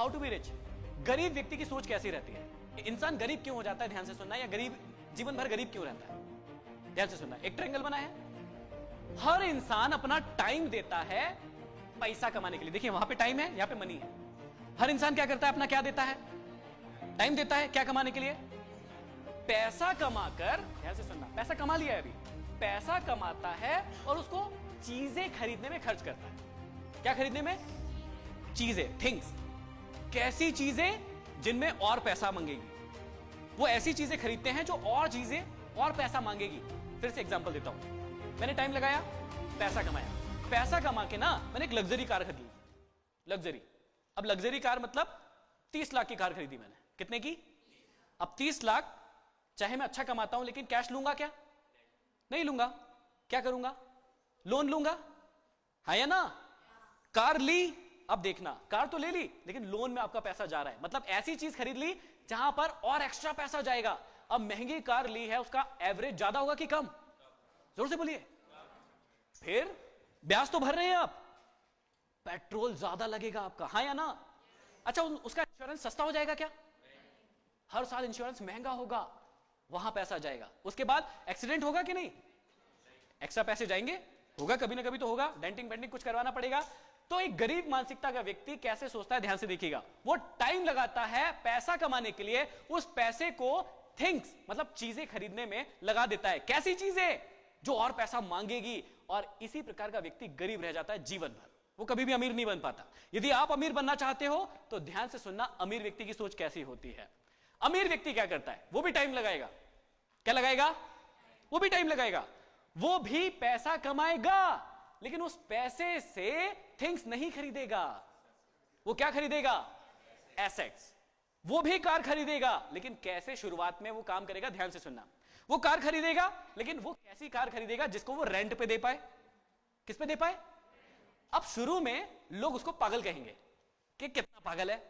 How to be rich. गरीब व्यक्ति की सोच कैसी रहती है, इंसान गरीब क्यों हो जाता है, ध्यान से सुनना, या गरीब जीवन भर गरीब क्यों रहता है, ध्यान से सुनना। एक ट्रायंगल बना है, हर इंसान अपना टाइम देता है पैसा कमाने के लिए। देखिए वहां पे टाइम है, यहां पे मनी है। हर इंसान क्या करता है, अपना क्या देता है, टाइम देता है, क्या कमाने के लिए, पैसा कमाकर, ध्यान से सुनना, पैसा कमा लिया है अभी, पैसा कमाता है और उसको चीजें खरीदने में खर्च करता है। क्या खरीदने में, चीजें, थिंग्स। कैसी चीजें, जिनमें और पैसा मांगेगी। वो ऐसी चीजें खरीदते हैं जो और चीजें और पैसा मांगेगी। फिर से एग्जांपल देता हूं, मैंने टाइम लगाया, पैसा कमाया, पैसा कमा के ना मैंने एक लग्जरी कार खरीदी, लग्जरी। अब लग्जरी कार मतलब 30 लाख की कार खरीदी मैंने। कितने की, अब 30 लाख, चाहे मैं अच्छा कमाता हूं लेकिन कैश लूंगा क्या, नहीं लूंगा, क्या करूंगा, लोन लूंगा, है या ना। कार ली, अब देखना, कार तो ले ली लेकिन लोन में आपका पैसा जा रहा है, मतलब ऐसी चीज खरीद ली जहां पर और एक्स्ट्रा पैसा जाएगा। अब महंगी कार ली है, उसका एवरेज ज्यादा होगा कि कम, जोर से बोलिए। फिर ब्याज तो भर रहे हैं आप, पेट्रोल ज्यादा लगेगा आपका, हाँ या ना। अच्छा, उसका इंश्योरेंस सस्ता हो जाएगा क्या, हर साल इंश्योरेंस महंगा होगा, वहां पैसा जाएगा। उसके बाद एक्सीडेंट होगा कि नहीं, एक्स्ट्रा पैसे जाएंगे, होगा कभी ना कभी तो होगा, डेंटिंग पेंटिंग कुछ करवाना पड़ेगा। तो एक गरीब मानसिकता का व्यक्ति कैसे सोचता है, ध्यान से देखिएगा। वो टाइम लगाता है पैसा कमाने के लिए, उस पैसे को थिंग्स मतलब चीजें खरीदने में लगा देता है। कैसी चीजें, जो और पैसा मांगेगी, और इसी प्रकार का व्यक्ति गरीब रह जाता है जीवन भर, वो कभी भी अमीर नहीं बन पाता। यदि आप अमीर बनना चाहते हो तो ध्यान से सुनना, अमीर व्यक्ति की सोच कैसी होती है। अमीर व्यक्ति क्या करता है, वो भी टाइम लगाएगा, क्या लगाएगा, वो भी टाइम लगाएगा, वो भी पैसा कमाएगा लेकिन उस पैसे से थिंग्स नहीं खरीदेगा। वो क्या खरीदेगा, एसेट्स। वो भी कार खरीदेगा लेकिन कैसे, शुरुआत में वो काम करेगा, ध्यान से सुनना, वो कार खरीदेगा लेकिन वो कैसी कार खरीदेगा जिसको वो रेंट पे दे पाए। किस पे दे पाए, अब शुरू में लोग उसको पागल कहेंगे कि कितना पागल है,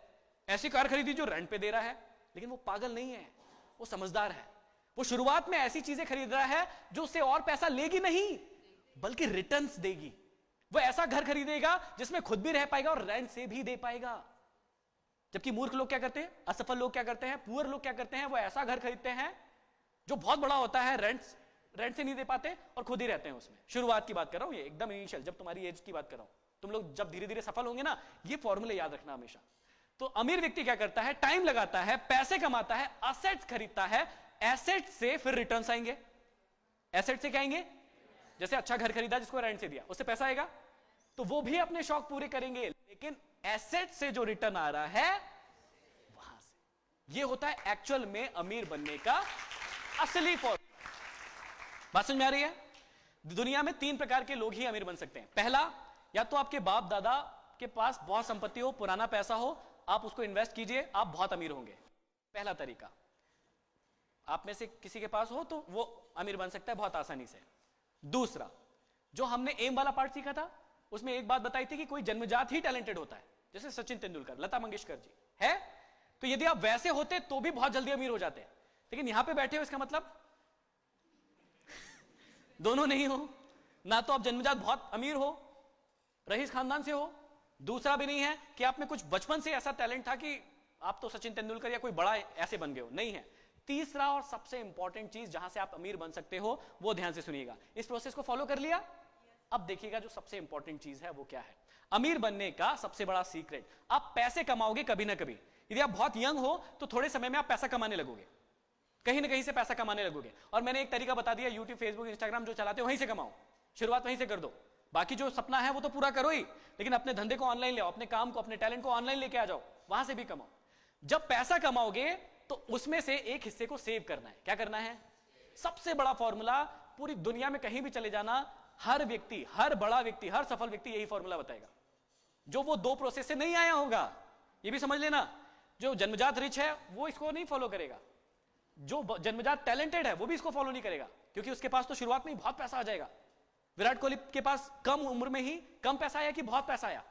ऐसी कार खरीदी जो रेंट पे दे रहा है। लेकिन वो पागल नहीं है, वो समझदार है। वो शुरुआत में ऐसी चीजें खरीद रहा है जो उससे और पैसा लेगी नहीं बल्कि रिटर्न्स देगी। वो ऐसा घर खरीदेगा जिसमें खुद भी रह पाएगा और रेंट से भी दे पाएगा। जबकि मूर्ख लोग क्या करते हैं, असफल लोग क्या करते हैं, पुअर लोग क्या करते हैं, वो ऐसा घर खरीदते हैं जो बहुत बड़ा होता है, रेंट से नहीं दे पाते और खुद ही रहते हैं उसमें। शुरुआत की बात कर रहा हूं, ये एकदम इनिशियल, जब तुम्हारी एज की बात कर रहा हूं। तुम लोग जब धीरे धीरे सफल होंगे ना, ये फॉर्मूले याद रखना हमेशा। तो अमीर व्यक्ति क्या करता है, टाइम लगाता है, पैसे कमाता है, एसेट्स खरीदता है, एसेट से फिर रिटर्न्स आएंगे। एसेट से क्या आएंगे, जैसे अच्छा घर खरीदा जिसको रेंट से दिया, उससे पैसा आएगा, तो वो भी अपने शौक पूरे करेंगे, लेकिन एसेट से जो रिटर्न आ रहा है वहां से। ये होता है एक्चुअल में अमीर बनने का असली फॉर्मूला। बात समझ में आ रही है। दुनिया में 3 प्रकार के लोग ही अमीर बन सकते हैं। पहला, या तो आपके बाप दादा के पास बहुत संपत्ति हो, पुराना पैसा हो, आप उसको इन्वेस्ट कीजिए, आप बहुत अमीर होंगे। पहला तरीका, आप में से किसी के पास हो तो वो अमीर बन सकता है बहुत आसानी से। दूसरा, जो हमने एम वाला पार्ट सीखा था, उसमें एक बात बताई थी कि कोई जन्मजात ही टैलेंटेड होता है, जैसे सचिन तेंदुलकर, लता मंगेशकर जी है, तो यदि आप वैसे होते तो भी बहुत जल्दी अमीर हो जाते हैं। लेकिन यहां पे बैठे हो, इसका मतलब दोनों नहीं हो, ना तो आप जन्मजात बहुत अमीर हो, रईस खानदान से हो, दूसरा भी नहीं है कि आप में कुछ बचपन से ऐसा टैलेंट था कि आप तो सचिन तेंदुलकर या कोई बड़ा ऐसे बन गए हो, नहीं है। तीसरा और सबसे इंपॉर्टेंट चीज जहां से आप अमीर बन सकते हो, वो ध्यान से सुनिएगा। इस प्रोसेस को फॉलो कर लिया, अब देखिएगा जो सबसे इंपॉर्टेंट चीज है वो क्या है। अमीर बनने का सबसे बड़ा सीक्रेट, आप पैसे कमाओगे कभी ना कभी। यदि आप बहुत यंग हो तो थोड़े समय में आप पैसा कमाने लगोगे, कहीं ना कहीं से पैसा कमाने लगोगे। और मैंने एक तरीका बता दिया, यूट्यूब, फेसबुक, इंस्टाग्राम जो चलाते हो वहीं से कमाओ, शुरुआत वहीं से कर दो। बाकी जो सपना है वो तो पूरा करो ही, लेकिन अपने धंधे को ऑनलाइन ले आओ, अपने काम को, अपने टैलेंट को ऑनलाइन लेके आ जाओ, वहां से भी कमाओ। जब पैसा कमाओगे तो उसमें से एक हिस्से को सेव करना है। क्या करना है, सबसे बड़ा फॉर्मूला, पूरी दुनिया में कहीं भी चले जाना, हर व्यक्ति, हर बड़ा व्यक्ति, हर सफल व्यक्ति यही फॉर्मूला बताएगा, जो वो 2 प्रोसेस से नहीं आया होगा। ये भी समझ लेना, जो जन्मजात रिच है वो इसको नहीं फॉलो करेगा, जो जन्मजात टैलेंटेड है वो भी इसको फॉलो नहीं करेगा, क्योंकि उसके पास तो शुरुआत में ही बहुत पैसा आ जाएगा। विराट कोहली के पास कम उम्र में ही कम पैसा आया कि बहुत पैसा आया,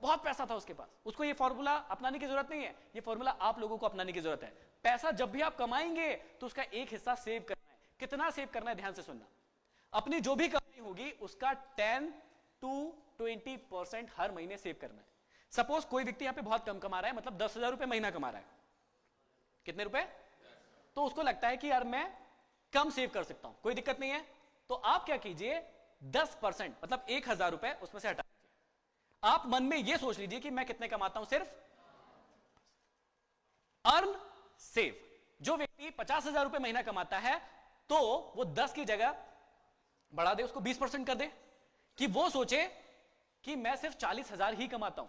बहुत पैसा था उसके पास, उसको ये फॉर्मूला अपनाने की जरूरत नहीं है। ये फॉर्मूला आप लोगों को अपनाने की जरूरत है। पैसा जब भी आप कमाएंगे तो उसका एक हिस्सा सेव करना है। कितना सेव करना है, ध्यान से सुनना। अपनी जो भी कमाई होगी उसका 10 to 20% हर महीने सेव करना है। सपोज कोई व्यक्ति यहां पे बहुत कम कमा रहा है, मतलब 10,000 रुपए महीना कमा रहा है। कितने रुपए? तो उसको लगता है कि यार मैं कम सेव कर सकता हूं, कोई दिक्कत नहीं है। तो आप क्या कीजिए, 10% मतलब 1,000 रुपए उसमें से हटा दीजिए। आप मन में यह सोच लीजिए कि मैं कितने कमाता हूं, सिर्फ अर्न सेव। जो व्यक्ति 50,000 रुपए महीना कमाता है तो वो 10 की जगह बढ़ा दे, उसको 20% कर दे, कि वो सोचे कि मैं सिर्फ 40,000 ही कमाता हूं,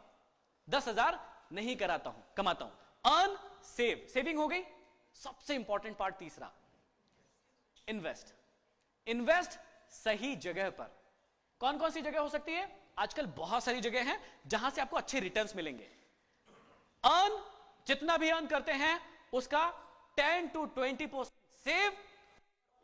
10,000 नहीं कमाता हूं। अर्न सेव, सेविंग हो गई। सबसे इंपॉर्टेंट पार्ट तीसरा, इन्वेस्ट। इन्वेस्ट सही जगह पर। कौन कौन सी जगह हो सकती है? आजकल बहुत सारी जगह हैं जहां से आपको अच्छे रिटर्न्स मिलेंगे। अर्न, जितना भी अर्न करते हैं उसका 10 to 20% सेव।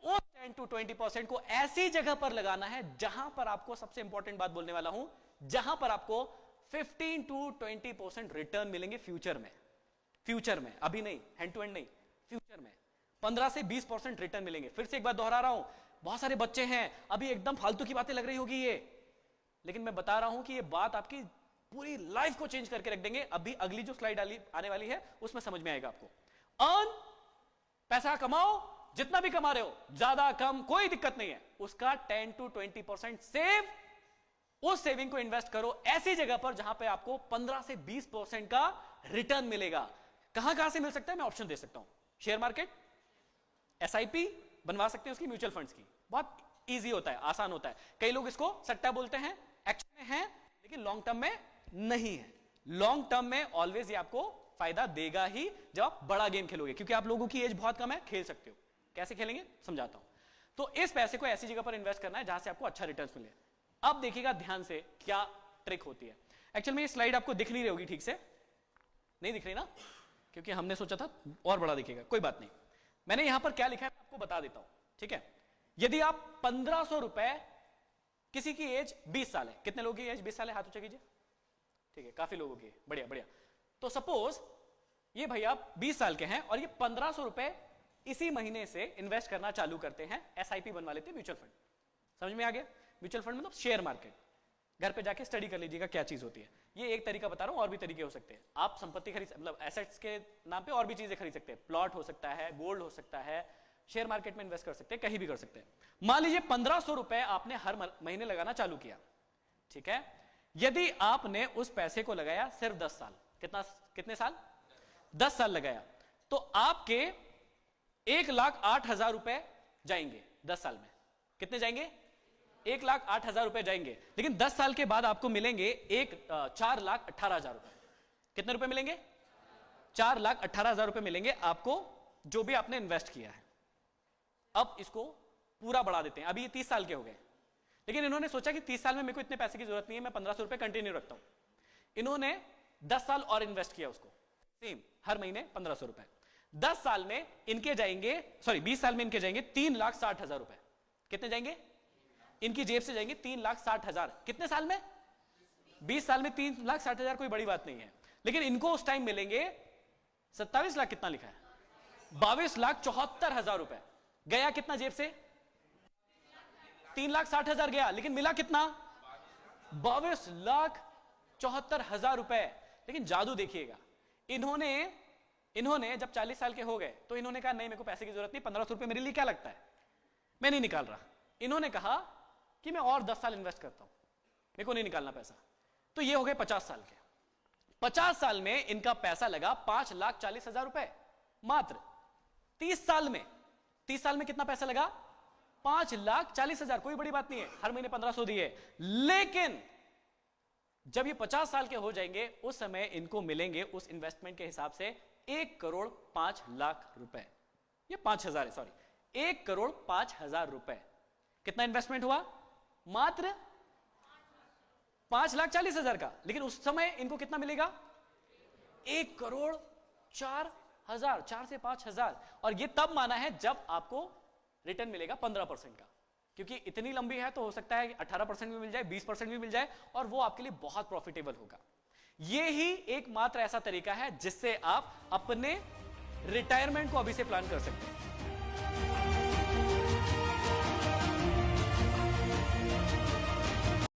उस 10 to 20% को ऐसी जगह पर लगाना है जहां पर आपको, सबसे इंपॉर्टेंट बात बोलने वाला हूं, जहां पर आपको 15 to 20% रिटर्न मिलेंगे फ्यूचर में। फ्यूचर में, अभी नहीं, हैंड टू हैंड नहीं, फ्यूचर में 15 से 20% रिटर्न मिलेंगे। फिर से एक बात दोहरा रहा हूं, बहुत सारे बच्चे हैं, अभी एकदम फालतू की बातें लग रही होगी ये, लेकिन मैं बता रहा हूं कि ये बात आपकी पूरी लाइफ को चेंज करके रख देंगे। अभी अगली जो स्लाइड आने वाली है उसमें समझ में आएगा आपको। अर्न, पैसा कमाओ, जितना भी कमा रहे हो, ज्यादा कम कोई दिक्कत नहीं है, उसका 10 to 20% सेव। उस सेविंग को इन्वेस्ट करो ऐसी जगह पर जहां पे आपको 15 से 20% का रिटर्न मिलेगा। कहां कहां से मिल सकता है, मैं ऑप्शन दे सकता हूं। शेयर मार्केट, एसआईपी बनवा सकते हैं उसकी, म्यूचुअल फंड्स की, बहुत इजी होता है, आसान होता है। कई लोग इसको सट्टा बोलते हैं, एक्चुअल में है लेकिन लॉन्ग टर्म में नहीं है। लॉन्ग टर्म में ऑलवेज ये आपको फायदा देगा ही जब आप बड़ा गेम खेलोगे, क्योंकि आप लोगों की एज बहुत कम है, खेल सकते हो। कैसे खेलेंगे समझाता हूं। तो इस पैसे को ऐसी जगह पर इन्वेस्ट करना है जहां से आपको अच्छा रिटर्न मिले। अब देखिएगा ध्यान से क्या ट्रिक होती है। एक्चुअल में ये स्लाइड आपको दिख नहीं रही होगी ठीक से, नहीं दिख रही ना, क्योंकि हमने सोचा था और बड़ा दिखेगा, कोई बात नहीं। मैंने यहां पर क्या लिखा है आपको बता देता हूं, ठीक है। यदि आप 1500 रुपए, किसी की एज 20 साल है, कितने लोगों की एज 20 साल है, हाथ ऊंचा कीजिए, ठीक है, काफी लोगों की, बढ़िया बढ़िया। तो सपोज ये भैया 20 साल के हैं और ये 1500 रुपए इसी महीने से इन्वेस्ट करना चालू करते हैं, एसआईपी बनवा लेते हैं, म्यूचुअल फंड। समझ में आ गया? म्यूचुअल फंड मतलब शेयर मार्केट। घर पे जाके स्टडी कर लीजिएगा क्या चीज होती है। ये एक तरीका बता रहा हूं, और भी तरीके हो सकते हैं। आप संपत्ति खरीद, मतलब एसेट्स के नाम पे और भी चीजें खरीद सकते हैं, प्लॉट हो सकता है, गोल्ड हो सकता है, शेयर मार्केट में इन्वेस्ट कर सकते हैं, कहीं भी कर सकते हैं। मान लीजिए 1500 रुपए आपने हर महीने लगाना चालू किया, ठीक है। यदि आपने उस पैसे को लगाया सिर्फ 10 साल, कितने साल? 10 साल लगाया, तो आपके 1,08,000 रुपए जाएंगे 10 साल में। कितने जाएंगे? 1,08,000 रुपए जाएंगे। लेकिन 10 साल के बाद आपको मिलेंगे 4,18,000 रुपए। कितने रुपए मिलेंगे? 4,18,000 रुपए मिलेंगे आपको, जो भी आपने इन्वेस्ट किया है। अब इसको पूरा बढ़ा देते हैं। अभी ये 30 साल के हो गए, लेकिन इन्होंने सोचा कि 30 साल में मेरे को इतने पैसे की जरूरत नहीं है, मैं 1500 रुपए कंटिन्यू रखता हूं। इन्होंने 10 साल और इन्वेस्ट किया उसको, सेम हर महीने 1500 रुपए। 10 साल में इनके जाएंगे, सॉरी 20 साल में इनके जाएंगे 3,60,000 रुपए। कितने जाएंगे? इनकी जेब से जाएंगे 3,60,000। कितने साल में? 20 साल में 3,60,000 कोई बड़ी बात नहीं है। लेकिन इनको उस टाइम मिलेंगे 27 लाख, कितना लिखा है? 22,74,000 रुपए। गया कितना जेब से? 3,60,000 गया, लेकिन मिला कितना? 22,74,000 रुपए। लेकिन जादू देखिएगा, इन्होंने जब 40 साल के हो गए तो इन्होंने कहा नहीं, मेरे को पैसे की जरूरत नहीं, 1500 रुपए मेरे लिए क्या लगता है, मैं नहीं निकाल रहा। इन्होंने कहा कि मैं और 10 साल इन्वेस्ट करता हूं, मेरे को नहीं निकालना पैसा। तो ये हो गए 50 साल के। 50 साल में इनका पैसा लगा 5,40,000 रुपए मात्र। 30 साल में, 30 साल में कितना पैसा लगा? 5,40,000। कोई बड़ी बात नहीं है, हर महीने 1500 दिए। लेकिन जब ये 50 साल के हो जाएंगे उस समय इनको मिलेंगे उस इन्वेस्टमेंट के हिसाब से 1,05,00,000 रुपए। ये 5,000 है, सॉरी, 1,05,000 रुपए। कितना इन्वेस्टमेंट हुआ? मात्र 5,40,000 का। लेकिन उस समय इनको कितना मिलेगा? 1,04,000, 4 से 5,000। और ये तब माना है जब आपको रिटर्न मिलेगा 15% का, क्योंकि इतनी लंबी है तो हो सकता है 18% भी मिल जाए, 20% भी मिल जाए, और वो आपके लिए बहुत प्रॉफिटेबल होगा। ये ही एकमात्र ऐसा तरीका है जिससे आप अपने रिटायरमेंट को अभी से प्लान कर सकते हैं।